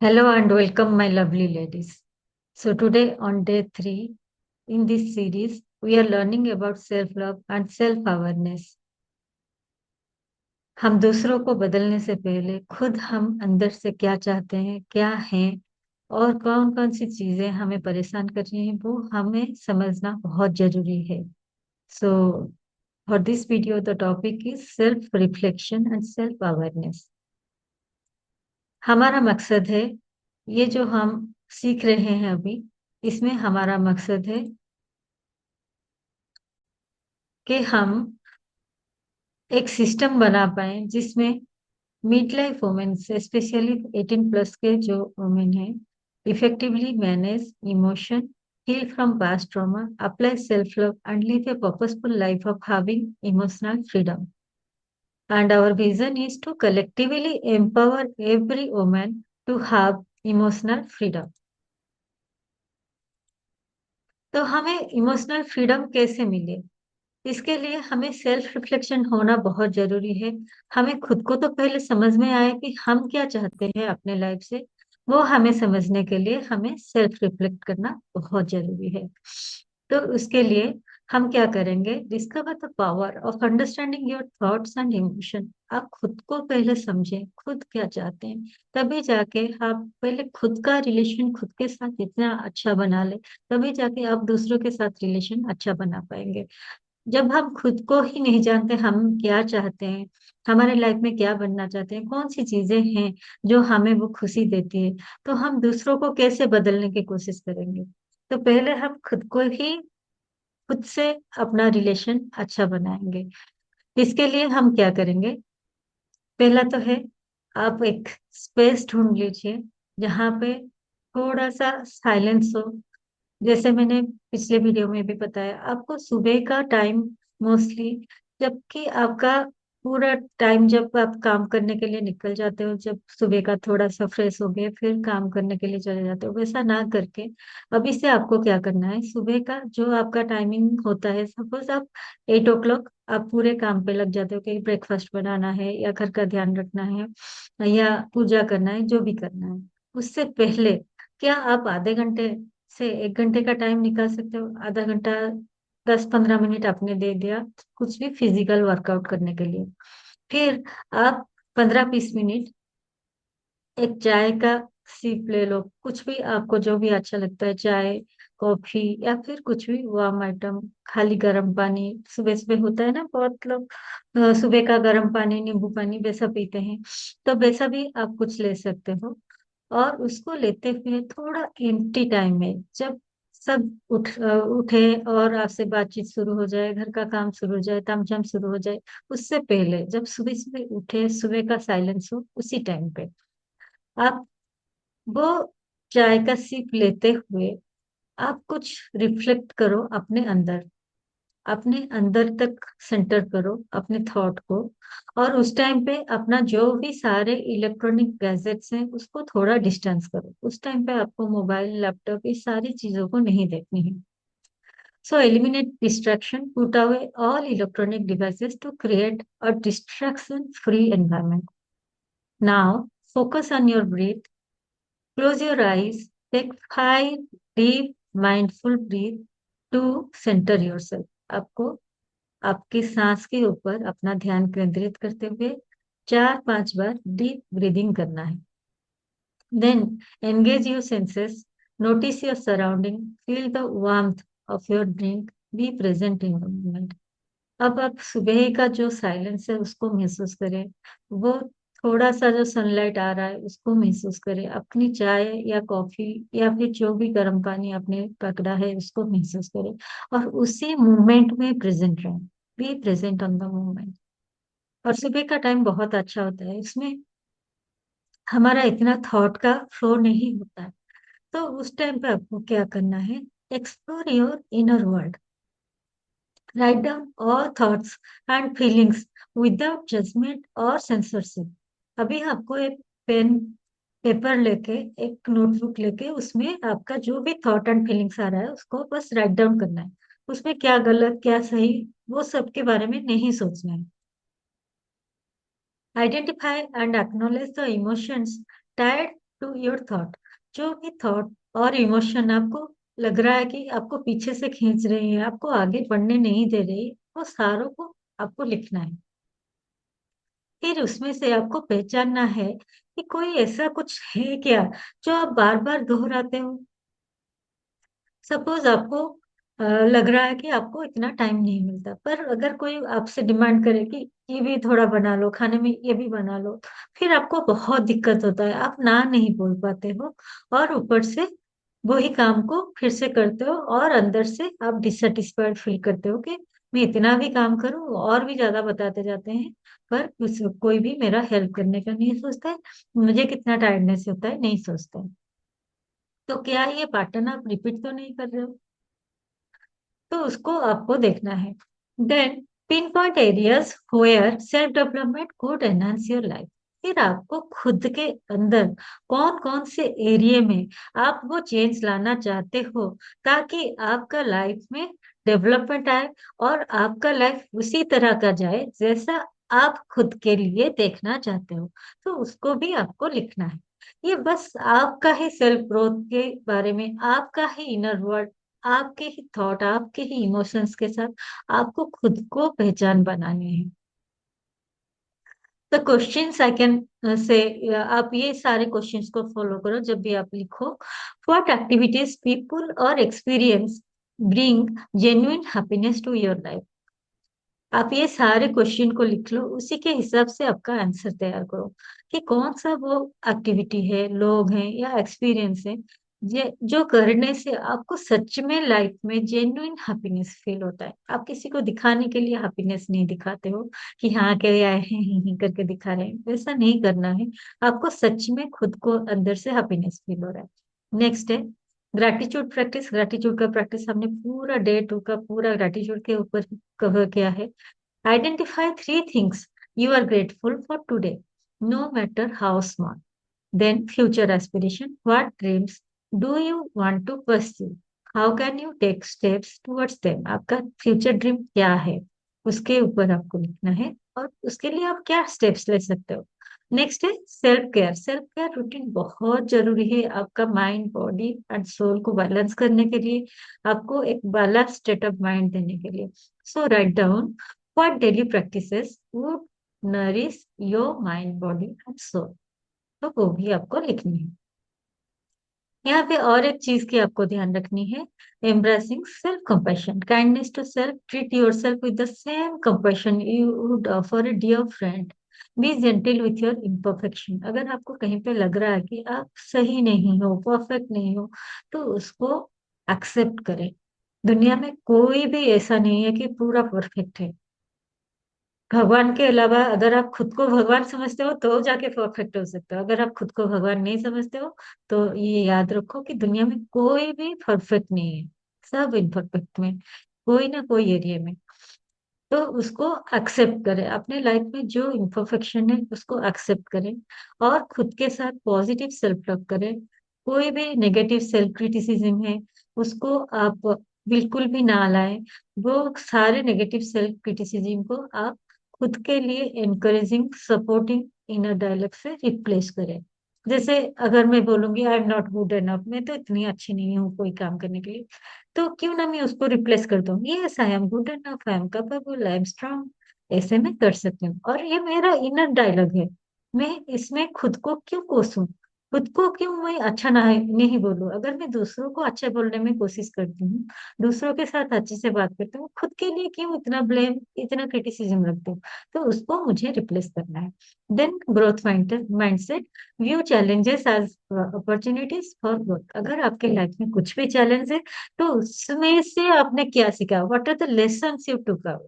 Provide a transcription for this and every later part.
Hello and welcome, my lovely ladies. So, today on day 3 in this series, we are learning about self love and self awareness. हम दूसरों को बदलने से पहले खुद हम अंदर से क्या चाहते हैं, क्या हैं और कौन कौन सी चीजें हमें परेशान कर रही हैं, वो हमें समझना बहुत जरूरी है. So for this video the topic is self reflection and self awareness. हमारा मकसद है, ये जो हम सीख रहे हैं अभी, इसमें हमारा मकसद है कि हम एक सिस्टम बना पाए जिसमें मिड लाइफ वुमेन से स्पेशली 18 प्लस के जो वुमेन है effectively manage emotion, heal from past trauma, apply self-love, and live a purposeful life of having emotional freedom. And our vision is to collectively empower every woman to have emotional freedom. तो हमें emotional freedom कैसे मिले? इसके लिए हमें self reflection होना बहुत जरूरी है. हमें खुद को तो पहले समझ में आए कि हम क्या चाहते हैं अपने लाइफ से. वो हमें समझने के लिए हमें सेल्फ रिफ्लेक्ट करना बहुत जरूरी है. तो उसके लिए हम क्या करेंगे? Discover the power of understanding your thoughts and emotion. आप खुद को पहले समझें, खुद क्या चाहते हैं. तभी जाके आप पहले खुद का रिलेशन खुद के साथ इतना अच्छा बना ले, तभी जाके आप दूसरों के साथ रिलेशन अच्छा बना पाएंगे. जब हम खुद को ही नहीं जानते हम क्या चाहते हैं, हमारे लाइफ में क्या बनना चाहते हैं, कौन सी चीजें हैं जो हमें वो खुशी देती है, तो हम दूसरों को कैसे बदलने की कोशिश करेंगे? तो पहले हम खुद को ही खुद से अपना रिलेशन अच्छा बनाएंगे. इसके लिए हम क्या करेंगे? पहला तो है, आप एक स्पेस ढूंढ लीजिए जहाँ पे थोड़ा सा साइलेंस हो. जैसे मैंने पिछले वीडियो में भी बताया आपको, सुबह का टाइम मोस्टली, जबकि आपका पूरा टाइम जब आप काम करने के लिए निकल जाते हो, जब सुबह का थोड़ा सा फ्रेश हो गए फिर काम करने के लिए चले जाते हो, वैसा ना करके अभी से आपको क्या करना है? सुबह का जो आपका टाइमिंग होता है, सपोज आप 8 o'clock आप पूरे काम पे लग जाते हो कि ब्रेकफास्ट बनाना है या घर का ध्यान रखना है या पूजा करना है, जो भी करना है. उससे पहले क्या आप आधे घंटे से 1 घंटे का टाइम निकाल सकते हो? आधा घंटा, 10-15 मिनट आपने दे दिया कुछ भी फिजिकल वर्कआउट करने के लिए. फिर आप 15-20 मिनट एक चाय का सिप ले लो. कुछ भी आपको जो भी अच्छा लगता है, चाय, कॉफी या फिर कुछ भी वार्म आइटम, खाली गर्म पानी. सुबह सुबह होता है ना, बहुत लोग सुबह का गर्म पानी, नींबू पानी वैसा पीते हैं, तो वैसा भी आप कुछ ले सकते हो. और उसको लेते हुए थोड़ा एम्प्टी टाइम में, जब सब उठे और आपसे बातचीत शुरू हो जाए, घर का काम शुरू हो जाए, तामझाम शुरू हो जाए, उससे पहले जब सुबह सुबह उठे, सुबह का साइलेंस हो, उसी टाइम पे आप वो चाय का सिप लेते हुए आप कुछ रिफ्लेक्ट करो अपने अंदर तक सेंटर करो अपने थॉट को. और उस टाइम पे अपना जो भी सारे इलेक्ट्रॉनिक गैजेट्स हैं उसको थोड़ा डिस्टेंस करो. उस टाइम पे आपको मोबाइल, लैपटॉप, इस सारी चीजों को नहीं देखनी है. So eliminate distraction, put away all electronic devices to create a distraction free environment. Now focus on your breath. Close your eyes. Take 5 deep mindful breath to center yourself. आपको आपकी सांस के ऊपर अपना ध्यान केंद्रित करते हुए 4-5 बार डीप ब्रीदिंग करना है. Then engage your senses. Notice your surrounding. Feel the warmth of your drink. Be present in the moment. अब आप सुबह का जो साइलेंस है उसको महसूस करें. वो थोड़ा सा जो सनलाइट आ रहा है उसको महसूस करें. अपनी चाय या कॉफी या फिर जो भी गर्म पानी आपने पकड़ा है उसको महसूस करें. और उसी मोमेंट में प्रेजेंट रहें. Be present on the moment. और सुबह का टाइम बहुत अच्छा होता है, इसमें हमारा इतना थॉट का फ्लो नहीं होता है. तो उस टाइम पे आपको क्या करना है? Explore your inner world. Write down all thoughts and feelings without judgment or censorship. अभी आपको एक पेन, पेपर लेके, एक नोटबुक लेके उसमें आपका जो भी थॉट एंड फीलिंग्स आ रहा है उसको बस राइट डाउन करना है. उसमें क्या गलत क्या सही वो सब के बारे में नहीं सोचना है. Identify and acknowledge the emotions tied to your thought. जो भी थॉट और इमोशन आपको लग रहा है कि आपको पीछे से खींच रही है, आपको आगे बढ़ने नहीं दे रही, वो सारों को आपको लिखना है। फिर उसमें से आपको पहचानना है कि कोई ऐसा कुछ है क्या जो आप बार बार दोहराते हो। सपोज आपको लग रहा है कि आपको इतना टाइम नहीं मिलता, पर अगर कोई आपसे डिमांड करे कि ये भी थोड़ा बना लो, खाने में ये भी बना लो, फिर आपको बहुत दिक्कत होता है, आप ना नहीं बोल पाते हो, और ऊपर से वही काम को फिर से करते हो, और अंदर से आप डिससेटिस्फाइड फील करते हो कि मैं इतना भी काम करूं और भी ज्यादा बताते जाते हैं, पर कोई भी मेरा हेल्प करने का नहीं सोचता है, मुझे कितना टायर्डनेस होता है नहीं सोचता है। तो क्या ये पैटर्न आप रिपीट तो नहीं कर रहे हो? तो उसको आपको देखना है। Then pinpoint areas where self development could enhance your life. फिर आपको खुद के अंदर कौन कौन से एरिया में आप वो चेंज लाना चाहते हो, ताकि आपका लाइफ में डेवलपमेंट आए, और आपका लाइफ उसी तरह का जाए जैसा आप खुद के लिए देखना चाहते हो। तो उसको भी आपको लिखना है। ये बस आपका ही सेल्फ ग्रोथ के बारे में, आपका ही इनर वर्ल्ड, आपके ही थॉट, आपके ही इमोशंस के साथ आपको खुद को पहचान बनानी है। The questions I can say, आप ये सारे क्वेश्चंस को फॉलो करो जब भी आप लिखो। व्हाट एक्टिविटीज पीपल और experience bring genuine happiness to your life. आप ये सारे क्वेश्चन को लिख लो, उसी के हिसाब से आपका आंसर तैयार करो कि कौन सा वो एक्टिविटी है, लोग हैं या एक्सपीरियंस है ये जो करने से आपको सच में लाइफ में जेन्युइन हैप्पीनेस फील होता है। आप किसी को दिखाने के लिए हैप्पीनेस नहीं दिखाते हो कि हाँ के आए हैं ही करके दिखा रहे हैं, वैसा नहीं करना है। आपको सच में खुद को अंदर से हैप्पीनेस फील हो रहा है। नेक्स्ट है ग्रैटिट्यूड प्रैक्टिस। ग्रैटिट्यूड का प्रैक्टिस हमने पूरा डे टू का पूरा ग्रैटिट्यूड के ऊपर कवर किया है। Identify three things you are grateful for today, no matter how small. Then, future aspiration. What dreams do you want to pursue? How can you take steps towards them? आपका future dream क्या है, उसके ऊपर आपको लिखना है, और उसके लिए आप क्या स्टेप्स ले सकते हो। नेक्स्ट है self care. Self care routine बहुत जरूरी है आपका माइंड, बॉडी एंड सोल को बैलेंस करने के लिए, आपको एक बैलेंस स्टेट ऑफ माइंड देने के लिए। So write down what daily practices would nourish your mind, body and soul. तो वो भी आपको लिखनी है। यहाँ पे और एक चीज की आपको ध्यान रखनी है। Embracing self compassion, kindness to self, treat your self with the same compassion you would for a dear friend. Be gentle with your imperfection. अगर आपको कहीं पे लग रहा है कि आप सही नहीं हो, परफेक्ट नहीं हो, तो उसको एक्सेप्ट करें। दुनिया में कोई भी ऐसा नहीं है कि पूरा परफेक्ट है। भगवान के अलावा अगर आप खुद को भगवान समझते हो तो जाके परफेक्ट हो सकते हो, अगर आप खुद को भगवान नहीं समझते हो तो ये याद रखो कि दुनिया में कोई भी परफेक्ट नहीं है, सब इम्परफेक्ट में, कोई ना कोई एरिया में। तो उसको एक्सेप्ट करें, अपने लाइफ में जो इम्परफेक्शन है उसको एक्सेप्ट करें, और खुद के साथ पॉजिटिव सेल्फ लव करें। कोई भी नेगेटिव सेल्फ क्रिटिसिज्म है उसको आप बिल्कुल भी ना लाएं। वो सारे नेगेटिव सेल्फ क्रिटिसिज्म को आप खुद के लिए एनकरेजिंग सपोर्टिंग इनर डायलॉग से रिप्लेस करें। जैसे अगर मैं बोलूंगी I am not good enough, मैं तो इतनी अच्छी नहीं हूँ कोई काम करने के लिए, तो क्यों ना मैं उसको रिप्लेस कर दूं, yes I am good enough, I am capable, I am strong. ऐसे मैं कर सकती हूँ, और ये मेरा इनर डायलॉग है। मैं इसमें खुद को क्यों कोसूं, खुद को क्यों मैं अच्छा ना नहीं बोलूं। अगर मैं दूसरों को अच्छे बोलने में कोशिश करती हूँ, दूसरों के साथ अच्छे से बात करती हूँ, खुद के लिए क्यों इतना ब्लेम, इतना क्रिटिसिज्म रखती हूँ। तो उसको मुझे रिप्लेस करना है। Then growth mindset, view challenges as opportunities for growth. अगर आपके लाइफ में कुछ भी चैलेंज है, तो उसमें से आपने क्या सीखा, what are the lessons you took out,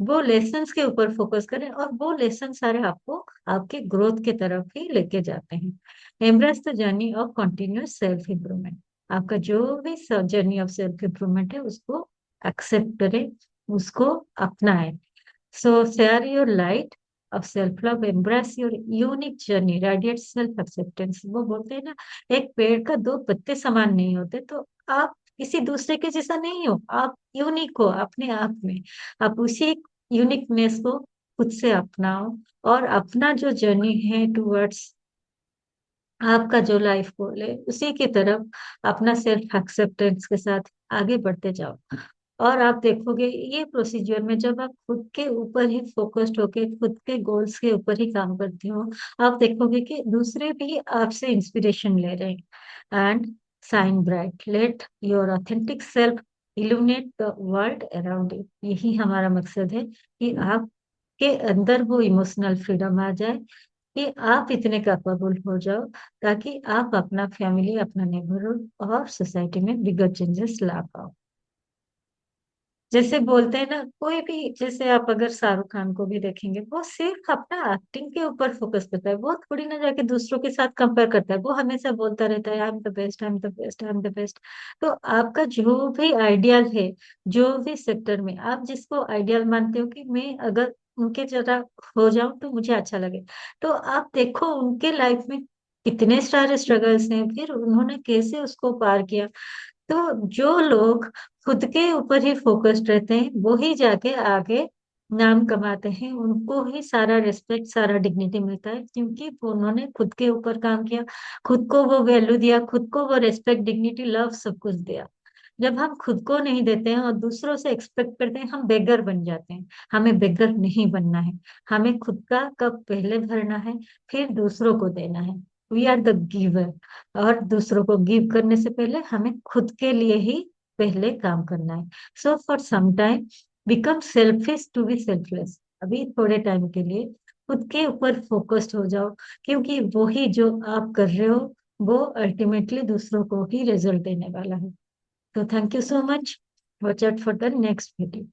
वो लेसन्स के ऊपर फोकस करें, और वो लेसन सारे आपको आपके ग्रोथ के तरफ ही लेके जाते हैं। Embrace the journey of continuous self improvement. आपका जो भी जर्नी ऑफ सेल्फ इम्प्रूवमेंट है उसको एक्सेप्ट करें, उसको अपनाएं। So share your light of self-love, embrace your unique journey, radiate self-acceptance। वो बोलते हैं ना, एक पेड़ का दो पत्ते समान नहीं होते, तो आप किसी दूसरे के जैसा नहीं हो, आप यूनिक हो अपने आप में। आप उसी यूनिकनेस को खुद से अपनाओ, और अपना जो जर्नी है टुवर्ड्स आपका जो लाइफ गोल है उसी की तरफ अपना सेल्फ एक्सेप्टेंस के साथ आगे बढ़ते जाओ। और आप देखोगे ये प्रोसीजर में जब आप खुद के ऊपर ही फोकस्ड होके खुद के गोल्स के ऊपर ही काम करते हो, आप देखोगे कि दूसरे भी आपसे इंस्पिरेशन ले रहे हैं। And shine bright, let your authentic self illuminate the world around you. यही हमारा मकसद है कि आपके अंदर वो इमोशनल फ्रीडम आ जाए कि आप इतने कैपेबल हो जाओ ताकि आप अपना फैमिली, अपना नेबरहुड और सोसाइटी में बिगर चेंजेस ला पाओ। जैसे बोलते हैं ना, कोई भी, जैसे आप अगर शाहरुख खान को भी देखेंगे, वो सिर्फ अपना एक्टिंग के ऊपर फोकस करता है, वो थोड़ी ना जाके दूसरों के साथ कंपेयर करता है। वो हमेशा बोलता रहता है I am the best, I am the best, I am the best. तो आपका जो भी आइडियल है, जो भी सेक्टर में आप जिसको आइडियल मानते हो कि मैं अगर उनके जरा हो जाऊं तो मुझे अच्छा लगे, तो आप देखो उनके लाइफ में कितने सारे स्ट्रगल्स हैं, फिर उन्होंने कैसे उसको पार किया। तो जो लोग खुद के ऊपर ही फोकस्ड रहते हैं वो ही जाके आगे नाम कमाते हैं, उनको ही सारा रिस्पेक्ट, सारा डिग्निटी मिलता है, क्योंकि वो उन्होंने खुद के ऊपर काम किया, खुद को वो वैल्यू दिया, खुद को वो रिस्पेक्ट, डिग्निटी, लव सब कुछ दिया। जब हम खुद को नहीं देते हैं और दूसरों से एक्सपेक्ट करते हैं, हम बेगर बन जाते हैं। हमें बेगर नहीं बनना है। हमें खुद का कप पहले भरना है, फिर दूसरों को देना है। We are the giver. और दूसरों को गिव करने से पहले हमें खुद के लिए ही पहले काम करना है। So for some time become selfish to be selfless. अभी थोड़े टाइम के लिए खुद के ऊपर फोकस्ड हो जाओ, क्योंकि वो ही जो आप कर रहे हो वो अल्टीमेटली दूसरों को ही रिजल्ट देने वाला है। So thank you so much. Watch out for the next video.